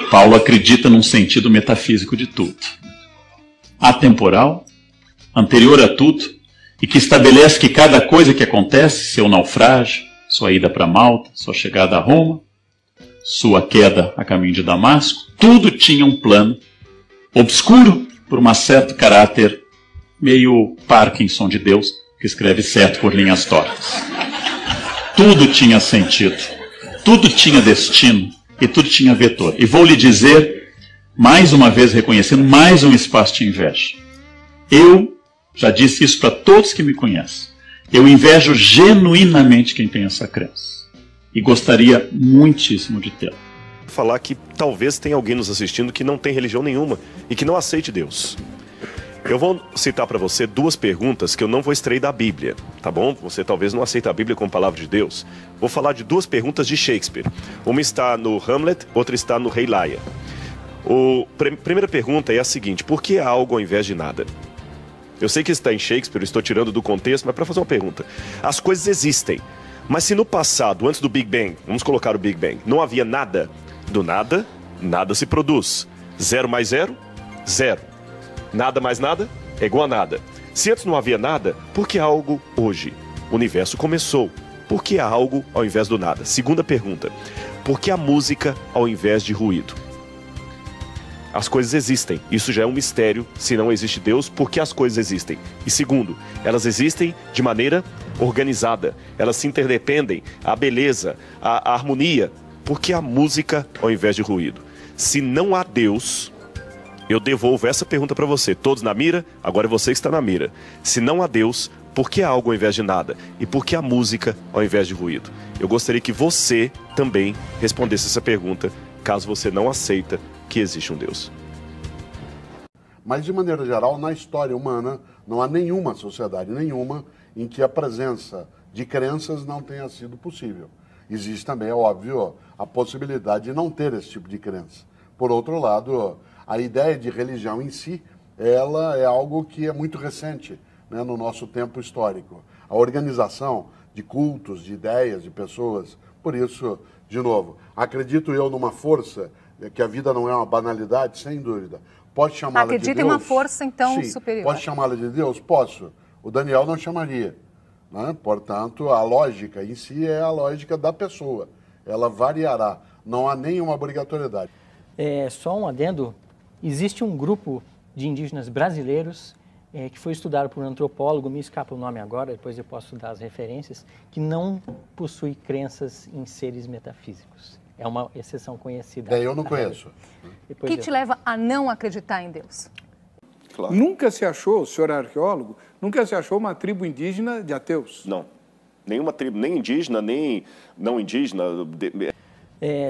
Paulo acredita num sentido metafísico de tudo. Atemporal, anterior a tudo, e que estabelece que cada coisa que acontece, seu naufrágio, sua ida para Malta, sua chegada a Roma, sua queda a caminho de Damasco, tudo tinha um plano obscuro por um certo caráter meio Parkinson de Deus, que escreve certo por linhas tortas. Tudo tinha sentido, tudo tinha destino e tudo tinha vetor. E vou lhe dizer, mais uma vez reconhecendo, mais um espaço de inveja. Eu já disse isso para todos que me conhecem. Eu invejo genuinamente quem tem essa crença. E gostaria muitíssimo de tê-la. Falar que talvez tenha alguém nos assistindo que não tem religião nenhuma e que não aceite Deus. Eu vou citar para você duas perguntas que eu não vou extrair da Bíblia, tá bom? Você talvez não aceite a Bíblia como palavra de Deus. Vou falar de duas perguntas de Shakespeare. Uma está no Hamlet, outra está no Rei Lear. Primeira pergunta é a seguinte: por que há algo ao invés de nada? Eu sei que está em Shakespeare, eu estou tirando do contexto, mas para fazer uma pergunta. As coisas existem, mas se no passado, antes do Big Bang, vamos colocar o Big Bang, não havia nada, do nada, nada se produz. 0 mais 0, 0. Nada mais nada é igual a nada. Se antes não havia nada, por que há algo hoje? O universo começou. Por que há algo ao invés do nada? Segunda pergunta: por que a música ao invés de ruído? As coisas existem. Isso já é um mistério. Se não existe Deus, por que as coisas existem? E segundo, elas existem de maneira organizada. Elas se interdependem. A beleza, a harmonia. Por que a música ao invés de ruído? Se não há Deus, eu devolvo essa pergunta para você. Todos na mira? Agora é você que está na mira. Se não há Deus, por que há algo ao invés de nada? E por que a música ao invés de ruído? Eu gostaria que você também respondesse essa pergunta, caso você não aceita que existe um Deus. Mas, de maneira geral, na história humana, não há nenhuma sociedade, nenhuma, em que a presença de crenças não tenha sido possível. Existe também, é óbvio, a possibilidade de não ter esse tipo de crença. Por outro lado, a ideia de religião em si, ela é algo que é muito recente, né, no nosso tempo histórico. A organização de cultos, de ideias, de pessoas. Por isso, de novo, acredito eu numa força, que a vida não é uma banalidade, sem dúvida. Pode chamá-la de Deus? Acredita em uma força, então, Sim. superior. Pode chamá-la de Deus? Posso. O Daniel não chamaria, né? Portanto, a lógica em si é a lógica da pessoa. Ela variará. Não há nenhuma obrigatoriedade. Só um adendo. Existe um grupo de indígenas brasileiros que foi estudado por um antropólogo, me escapa o nome agora, depois eu posso dar as referências, que não possui crenças em seres metafísicos. É uma exceção conhecida. Eu não conheço. O que te leva a não acreditar em Deus? Claro. Nunca se achou, o senhor é arqueólogo, nunca se achou uma tribo indígena de ateus? Não. Nenhuma tribo, nem indígena, nem não indígena.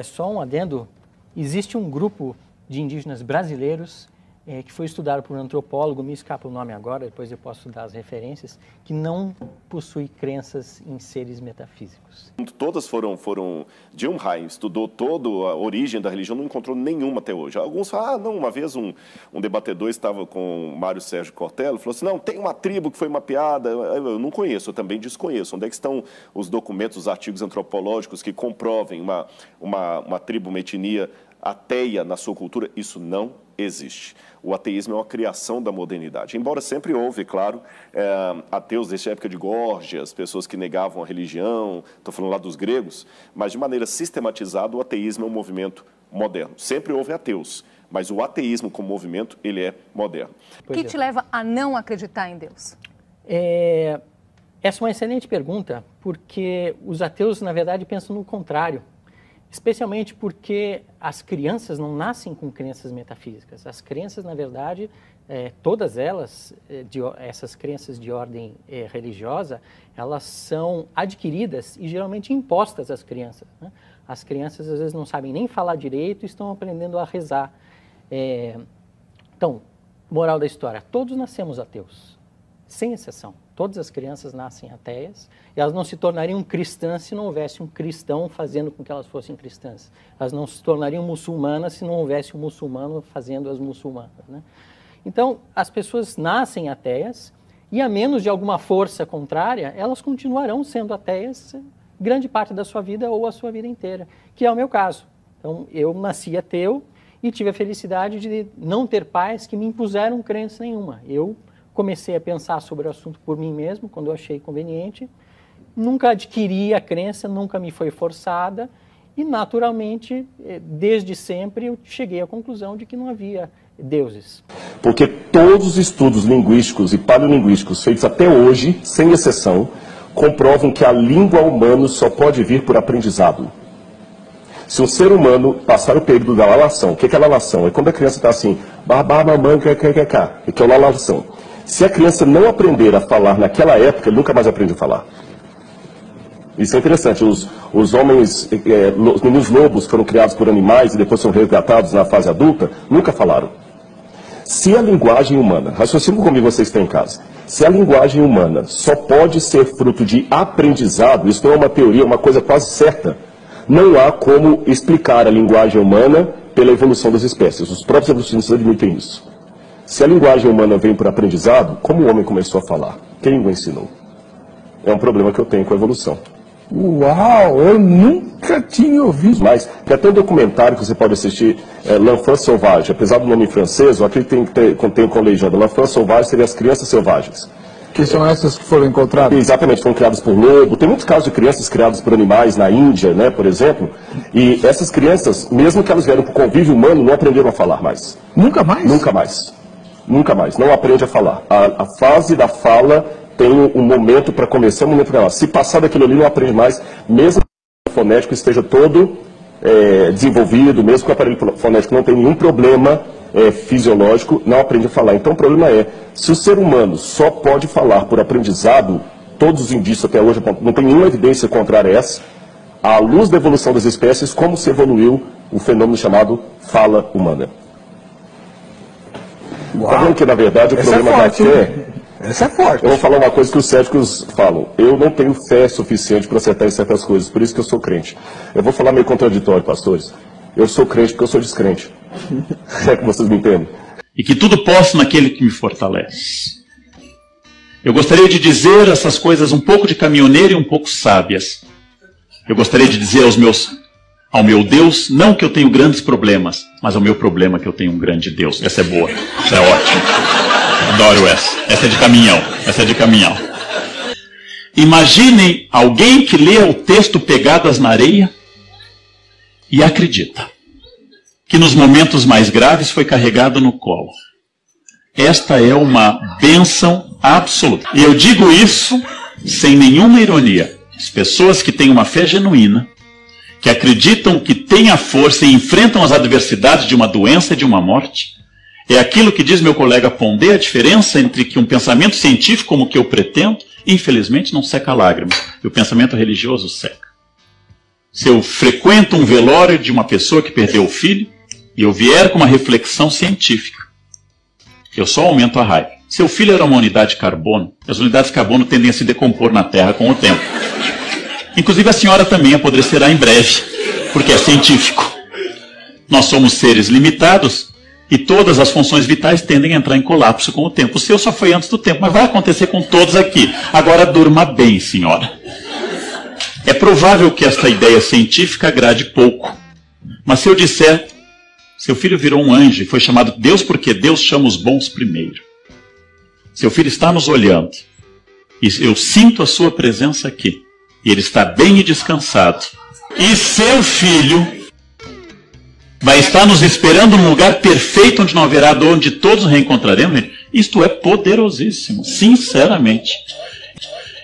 Só um adendo. Existe um grupo de indígenas brasileiros que foi estudado por um antropólogo, me escapa o nome agora, depois eu posso dar as referências, que não possui crenças em seres metafísicos. Todas foram... John Ryan estudou toda a origem da religião, não encontrou nenhuma até hoje. Alguns falam, não, uma vez um debatedor estava com o Mário Sérgio Cortella, falou assim, não, tem uma tribo que foi mapeada, eu não conheço, eu também desconheço. Onde é que estão os documentos, os artigos antropológicos que comprovem uma tribo, uma etnia ateia na sua cultura? Isso não existe. O ateísmo é uma criação da modernidade. Embora sempre houve, claro, ateus desde a época de Górgias, pessoas que negavam a religião, estou falando lá dos gregos, mas de maneira sistematizada o ateísmo é um movimento moderno. Sempre houve ateus, mas o ateísmo como movimento, ele é moderno. O que te leva a não acreditar em Deus? Essa é uma excelente pergunta, porque os ateus, na verdade, pensam no contrário. Especialmente porque as crianças não nascem com crenças metafísicas. As crenças, na verdade, todas elas, essas crenças de ordem religiosa, elas são adquiridas e geralmente impostas às crianças, né? As crianças, às vezes, não sabem nem falar direito e estão aprendendo a rezar. Então, moral da história, todos nascemos ateus, sem exceção. Todas as crianças nascem ateias e elas não se tornariam cristãs se não houvesse um cristão fazendo com que elas fossem cristãs. Elas não se tornariam muçulmanas se não houvesse um muçulmano fazendo-as muçulmanas, né? Então, as pessoas nascem ateias e, a menos de alguma força contrária, elas continuarão sendo ateias grande parte da sua vida ou a sua vida inteira, que é o meu caso. Então, eu nasci ateu e tive a felicidade de não ter pais que me impuseram crença nenhuma. Eu comecei a pensar sobre o assunto por mim mesmo, quando eu achei conveniente. Nunca adquiri a crença, nunca me foi forçada e, naturalmente, desde sempre eu cheguei à conclusão de que não havia deuses. Porque todos os estudos linguísticos e paleolinguísticos feitos até hoje, sem exceção, comprovam que a língua humana só pode vir por aprendizado. Se um ser humano passar o período da lalação, o que é a lalação? É quando a criança está assim, babá, mamãe, que é a lalação. Se a criança não aprender a falar naquela época, ele nunca mais aprende a falar. Isso é interessante. Os homens, os meninos lobos foram criados por animais e depois são resgatados na fase adulta, nunca falaram. Se a linguagem humana, raciocínio comigo vocês têm em casa, se a linguagem humana só pode ser fruto de aprendizado, isso não é uma teoria, é uma coisa quase certa, não há como explicar a linguagem humana pela evolução das espécies. Os próprios evolucionistas admitem isso. Se a linguagem humana vem por aprendizado, como o homem começou a falar? Quem o ensinou? É um problema que eu tenho com a evolução. Uau, eu nunca tinha ouvido. Mas tem até um documentário que você pode assistir, L'Enfant Sauvage. Apesar do nome em francês, eu acredito que tem com legenda. L'Enfant Sauvage seria as crianças selvagens. Que são essas que foram encontradas? Exatamente, foram criadas por lobo. Tem muitos casos de crianças criadas por animais na Índia, né, por exemplo. E essas crianças, mesmo que elas vieram para o convívio humano, não aprenderam a falar mais. Nunca mais? Nunca mais. Nunca mais. Não aprende a falar. A fase da fala tem um momento para começar, um momento para ela. Se passar daquilo ali, não aprende mais, mesmo que o fonético esteja todo desenvolvido, mesmo que o aparelho fonético não tenha nenhum problema fisiológico, não aprende a falar. Então o problema é, se o ser humano só pode falar por aprendizado, todos os indícios até hoje, não tem nenhuma evidência contrária a essa, à luz da evolução das espécies, como se evoluiu o fenômeno chamado fala humana. Está vendo que, na verdade, o problema da fé... Essa é forte. Eu vou falar uma coisa que os céticos falam. Eu não tenho fé suficiente para acertar em certas coisas, por isso que eu sou crente. Eu vou falar meio contraditório, pastores. Eu sou crente porque eu sou descrente. É que vocês me entendem. E que tudo posso naquele que me fortalece. Eu gostaria de dizer essas coisas um pouco de caminhoneiro e um pouco sábias. Eu gostaria de dizer ao meu Deus, não que eu tenho grandes problemas, mas ao meu problema que eu tenho um grande Deus. Essa é boa, essa é ótima. Adoro essa. Essa é de caminhão. Essa é de caminhão. Imaginem alguém que lê o texto Pegadas na Areia e acredita que nos momentos mais graves foi carregado no colo. Esta é uma bênção absoluta. E eu digo isso sem nenhuma ironia. As pessoas que têm uma fé genuína, que acreditam que têm a força e enfrentam as adversidades de uma doença e de uma morte, é aquilo que diz meu colega Pondé, a diferença entre que um pensamento científico como o que eu pretendo, infelizmente não seca lágrimas, e o pensamento religioso seca. Se eu frequento um velório de uma pessoa que perdeu o filho, e eu vier com uma reflexão científica, eu só aumento a raiva. Seu filho era uma unidade de carbono, as unidades de carbono tendem a se decompor na Terra com o tempo. Inclusive a senhora também apodrecerá em breve, porque é científico. Nós somos seres limitados, e todas as funções vitais tendem a entrar em colapso com o tempo. O seu só foi antes do tempo, mas vai acontecer com todos aqui. Agora durma bem, senhora. É provável que esta ideia científica agrade pouco. Mas se eu disser, seu filho virou um anjo e foi chamado Deus porque Deus chama os bons primeiro. Seu filho está nos olhando. E eu sinto a sua presença aqui. E ele está bem e descansado. E seu filho vai estar nos esperando num lugar perfeito onde não haverá dor, onde todos reencontraremos. Isto é poderosíssimo, sinceramente.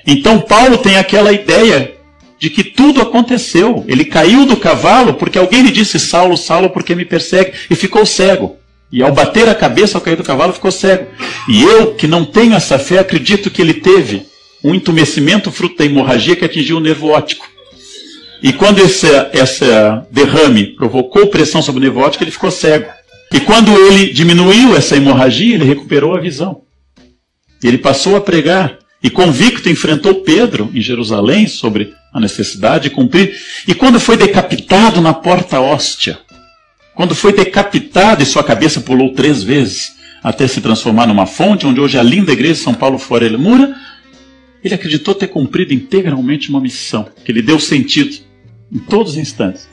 Então Paulo tem aquela ideia de que tudo aconteceu. Ele caiu do cavalo porque alguém lhe disse, Saulo, Saulo, por que me persegue? E ficou cego. E ao bater a cabeça, ao cair do cavalo, ficou cego. E eu, que não tenho essa fé, acredito que ele teve um entumecimento fruto da hemorragia que atingiu o nervo óptico. E quando esse derrame provocou pressão sobre o nervo óptico, ele ficou cego. E quando ele diminuiu essa hemorragia, ele recuperou a visão. E ele passou a pregar. E convicto enfrentou Pedro em Jerusalém sobre a necessidade de cumprir. E quando foi decapitado na porta hóstia, quando foi decapitado e sua cabeça pulou 3 vezes, até se transformar numa fonte, onde hoje é a linda igreja de São Paulo Fora Mura, ele acreditou ter cumprido integralmente uma missão, que lhe deu sentido em todos os instantes.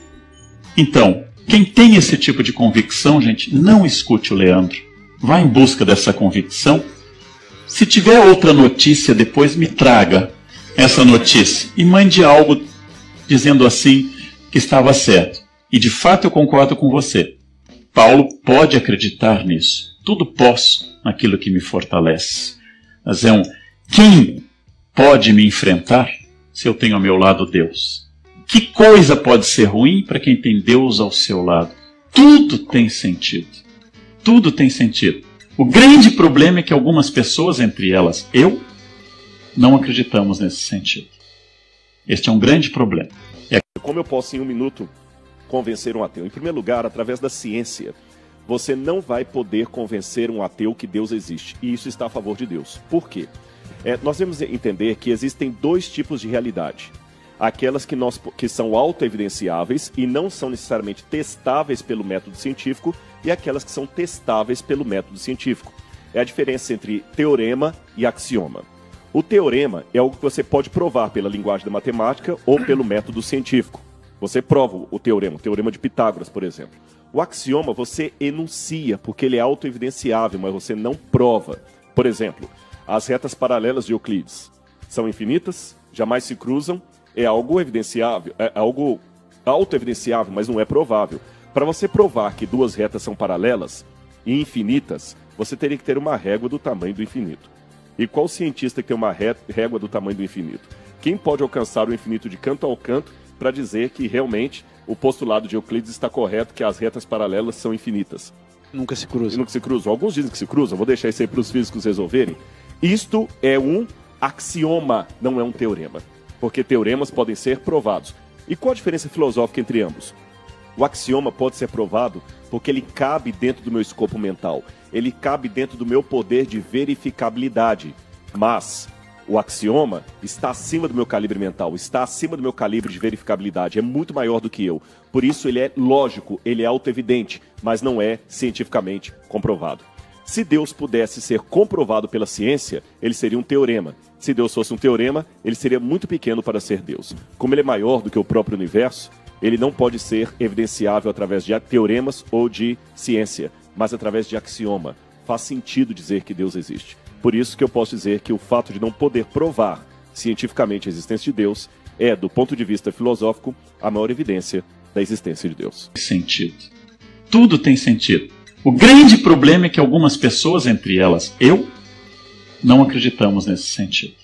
Então, Quem tem esse tipo de convicção, gente, não escute o Leandro. Vá em busca dessa convicção. Se tiver outra notícia, depois me traga essa notícia e mande algo dizendo assim que estava certo. E de fato eu concordo com você. Paulo pode acreditar nisso. Tudo posso naquilo que me fortalece. Mas quem pode me enfrentar se eu tenho ao meu lado Deus? Que coisa pode ser ruim para quem tem Deus ao seu lado? Tudo tem sentido. Tudo tem sentido. O grande problema é que algumas pessoas, entre elas eu, não acreditamos nesse sentido. Este é um grande problema. Como eu posso, em um minuto, convencer um ateu? Em primeiro lugar, através da ciência. Você não vai poder convencer um ateu que Deus existe. E isso está a favor de Deus. Por quê? Nós devemos entender que existem dois tipos de realidade. Aquelas que são autoevidenciáveis e não são necessariamente testáveis pelo método científico, e aquelas que são testáveis pelo método científico. É a diferença entre teorema e axioma. O teorema é algo que você pode provar pela linguagem da matemática ou pelo método científico. Você prova o teorema de Pitágoras, por exemplo. O axioma você enuncia, porque ele é autoevidenciável, mas você não prova. Por exemplo, as retas paralelas de Euclides são infinitas, jamais se cruzam, é algo evidenciável, é algo autoevidenciável, mas não é provável. Para você provar que duas retas são paralelas e infinitas, você teria que ter uma régua do tamanho do infinito. E qual cientista que tem uma régua do tamanho do infinito? Quem pode alcançar o infinito de canto ao canto para dizer que realmente o postulado de Euclides está correto, que as retas paralelas são infinitas? Nunca se cruzam. Nunca se cruzam. Alguns dizem que se cruzam, vou deixar isso aí para os físicos resolverem. Isto é um axioma, não é um teorema. Porque teoremas podem ser provados. E qual a diferença filosófica entre ambos? O axioma pode ser provado porque ele cabe dentro do meu escopo mental. Ele cabe dentro do meu poder de verificabilidade. Mas o axioma está acima do meu calibre mental, está acima do meu calibre de verificabilidade. É muito maior do que eu. Por isso ele é lógico, ele é autoevidente, mas não é cientificamente comprovado. Se Deus pudesse ser comprovado pela ciência, ele seria um teorema. Se Deus fosse um teorema, ele seria muito pequeno para ser Deus. Como ele é maior do que o próprio universo, ele não pode ser evidenciável através de teoremas ou de ciência, mas através de axioma. Faz sentido dizer que Deus existe. Por isso que eu posso dizer que o fato de não poder provar cientificamente a existência de Deus é, do ponto de vista filosófico, a maior evidência da existência de Deus. Sentido. Tudo tem sentido. O grande problema é que algumas pessoas, entre elas eu, não acreditamos nesse sentido.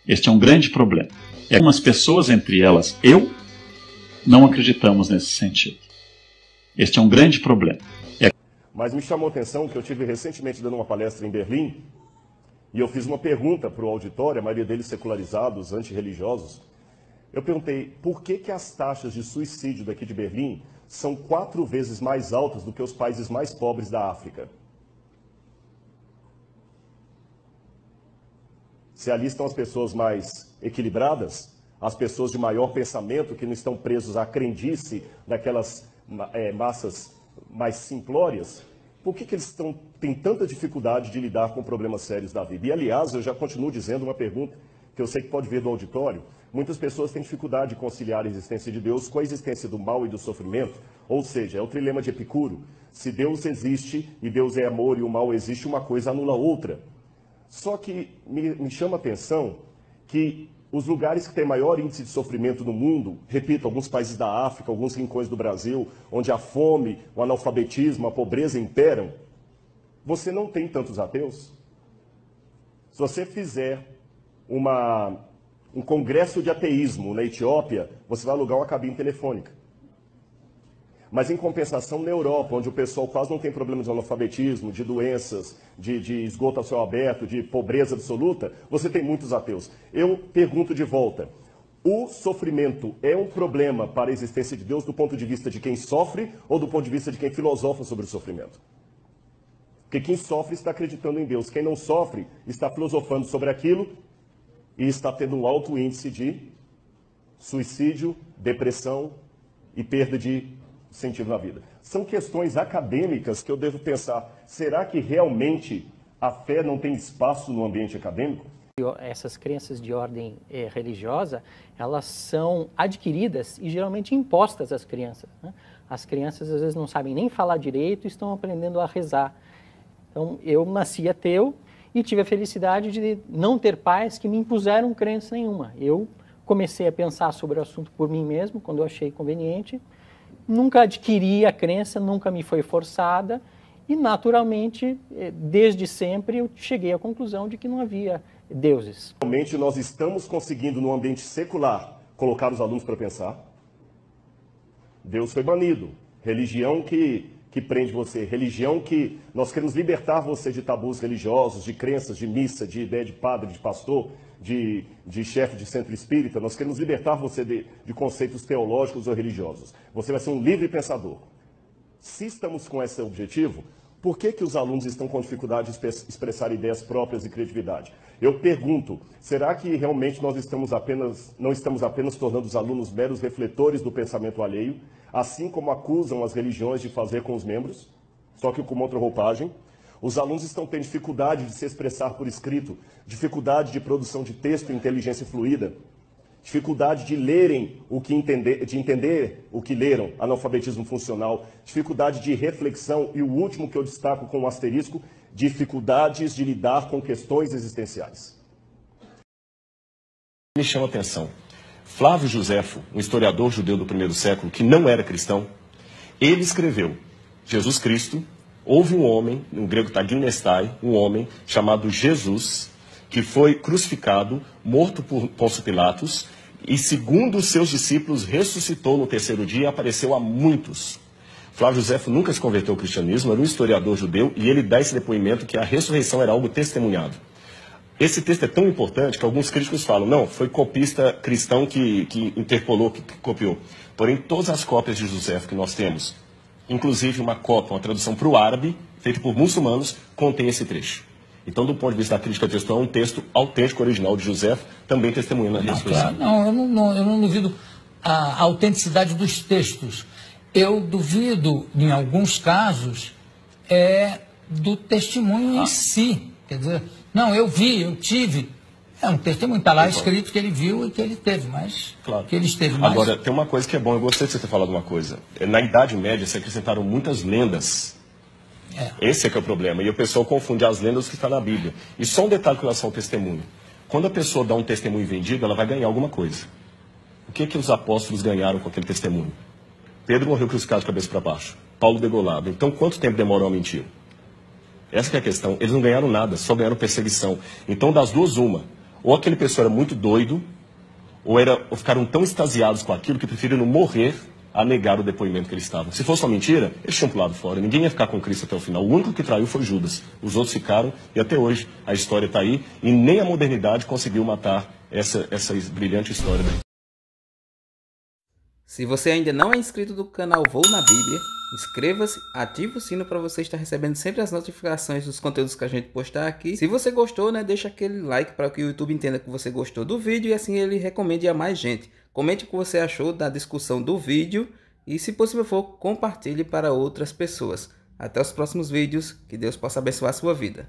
Este é um grande problema. Algumas pessoas, entre elas eu, não acreditamos nesse sentido. Este é um grande problema. Mas me chamou a atenção que eu tive recentemente dando uma palestra em Berlim e eu fiz uma pergunta para o auditório, a maioria deles secularizados, antirreligiosos. Eu perguntei por que as taxas de suicídio daqui de Berlim são 4 vezes mais altas do que os países mais pobres da África. Se ali estão as pessoas mais equilibradas, as pessoas de maior pensamento, que não estão presos à crendice daquelas massas mais simplórias, por que eles têm tanta dificuldade de lidar com problemas sérios da vida? E, aliás, eu já continuo dizendo uma pergunta que eu sei que pode vir do auditório. Muitas pessoas têm dificuldade de conciliar a existência de Deus com a existência do mal e do sofrimento. Ou seja, é o trilema de Epicuro. Se Deus existe e Deus é amor e o mal existe, uma coisa anula a outra. Só que me chama a atenção que os lugares que têm maior índice de sofrimento no mundo, repito, alguns países da África, alguns rincões do Brasil, onde a fome, o analfabetismo, a pobreza imperam, você não tem tantos ateus. Se você fizer um congresso de ateísmo na Etiópia, você vai alugar uma cabine telefônica. Mas, em compensação, na Europa, onde o pessoal quase não tem problema de analfabetismo, de doenças, de esgoto a céu aberto, de pobreza absoluta, você tem muitos ateus. Eu pergunto de volta, o sofrimento é um problema para a existência de Deus do ponto de vista de quem sofre ou do ponto de vista de quem filosofa sobre o sofrimento? Porque quem sofre está acreditando em Deus, quem não sofre está filosofando sobre aquilo e está tendo um alto índice de suicídio, depressão e perda de sentido na vida. São questões acadêmicas que eu devo pensar, será que realmente a fé não tem espaço no ambiente acadêmico? Essas crenças de ordem religiosa, elas são adquiridas e geralmente impostas às crianças, né? As crianças às vezes não sabem nem falar direito e estão aprendendo a rezar. Então, eu nasci ateu e tive a felicidade de não ter pais que me impuseram crença nenhuma. Eu comecei a pensar sobre o assunto por mim mesmo, quando eu achei conveniente. Nunca adquiri a crença, nunca me foi forçada e, naturalmente, desde sempre, eu cheguei à conclusão de que não havia deuses. Realmente nós estamos conseguindo, no ambiente secular, colocar os alunos para pensar. Deus foi banido. Religião que prende você. Religião que nós queremos libertar você de tabus religiosos, de crenças, de missa, de ideia de padre, de pastor, de chefe de centro espírita. Nós queremos libertar você de conceitos teológicos ou religiosos. Você vai ser um livre pensador. Se estamos com esse objetivo, por que os alunos estão com dificuldade de expressar ideias próprias e criatividade? Eu pergunto, será que realmente nós não estamos apenas tornando os alunos meros refletores do pensamento alheio, assim como acusam as religiões de fazer com os membros, só que com uma outra roupagem? Os alunos estão tendo dificuldade de se expressar por escrito, dificuldade de produção de texto e inteligência fluida, dificuldade de lerem de entender o que leram, analfabetismo funcional, dificuldade de reflexão e o último que eu destaco com um asterisco, dificuldades de lidar com questões existenciais. Me chama a atenção. Flávio Josefo, um historiador judeu do primeiro século, que não era cristão, ele escreveu: Jesus Cristo, houve um homem, no grego taginestai, um homem chamado Jesus, que foi crucificado, morto por Pôncio Pilatos, e segundo os seus discípulos, ressuscitou no terceiro dia e apareceu a muitos. Flávio Josefo nunca se converteu ao cristianismo, era um historiador judeu, e ele dá esse depoimento que a ressurreição era algo testemunhado. Esse texto é tão importante que alguns críticos falam, não, foi copista cristão que interpolou, que copiou. Porém, todas as cópias de Josefo que nós temos, inclusive uma cópia, uma tradução para o árabe, feita por muçulmanos, contém esse trecho. Então, do ponto de vista da crítica textual, é um texto autêntico, original de Josefo, também testemunhando a ressurreição. Não, eu não duvido a autenticidade dos textos. Eu duvido, em alguns casos, do testemunho em si. Quer dizer, não, eu vi, eu tive. É um testemunho, está lá escrito que ele viu e que ele teve, mas claro. Que ele esteve mais. Agora, tem uma coisa que é bom, eu gostei de você ter falado uma coisa. Na Idade Média, se acrescentaram muitas lendas. Esse é que é o problema. E o pessoal confunde as lendas que está na Bíblia. E só um detalhe com relação ao testemunho. Quando a pessoa dá um testemunho vendido, ela vai ganhar alguma coisa. O que os apóstolos ganharam com aquele testemunho? Pedro morreu crucificado de cabeça para baixo. Paulo degolado. Então, quanto tempo demorou a mentira? Essa que é a questão. Eles não ganharam nada, só ganharam perseguição. Então, das duas, uma. Ou aquele pessoa era muito doido, ou ficaram tão extasiados com aquilo que preferiram morrer a negar o depoimento que eles estavam. Se fosse uma mentira, eles tinham pulado fora. Ninguém ia ficar com Cristo até o final. O único que traiu foi Judas. Os outros ficaram, e até hoje a história está aí, e nem a modernidade conseguiu matar essa brilhante história daí. Se você ainda não é inscrito do canal Vou na Bíblia, inscreva-se, ative o sino para você estar recebendo sempre as notificações dos conteúdos que a gente postar aqui. Se você gostou, né, deixa aquele like para que o YouTube entenda que você gostou do vídeo e assim ele recomende a mais gente. Comente o que você achou da discussão do vídeo e, se possível for, compartilhe para outras pessoas. Até os próximos vídeos, que Deus possa abençoar a sua vida.